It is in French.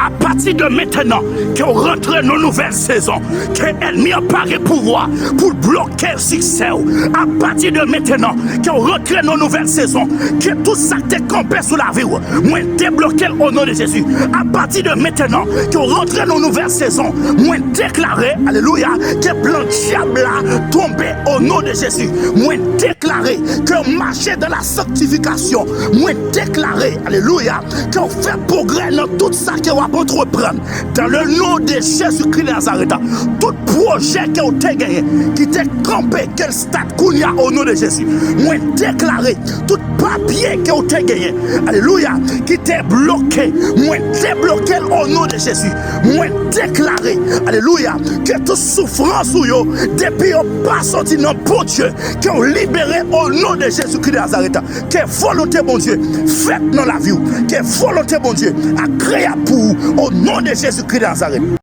à partir de maintenant, qu'on rentre dans une nouvelle saison, que l'ennemi a paré pouvoir pour bloquer le succès. À partir de maintenant, qu'on rentre dans une nouvelle saison, que tout ça te campé sous la vie, moi débloquer au nom de Jésus. À partir de maintenant, qu'on rentre dans une nouvelle saison, moi déclarer, alléluia, que plan diable là tombé au nom de Jésus. Moi déclarer que marcher dans la sanctification, moi déclarer, alléluia, qu'on fait progrès dans tout ça qu'on va entreprendre. Dans le nom de Jésus-Christ de Nazareth, tout projet que vous avez gagné, qui t'est campé, quel stade qu'il y a au nom de Jésus, moi déclarer tout papier que vous avez gagné, alléluia, qui t'est bloqué, moi débloqué au nom de Jésus, moi déclarer, alléluia, que toute souffrance ou yo, depuis qu'on pas sorti dans bon Dieu, qu'on libéré au nom de Jésus-Christ de Nazareth, que volonté bon Dieu, faites dans la vie, que volonté bon Dieu, agréable pour au nom de Jésus-Christ de Nazareth.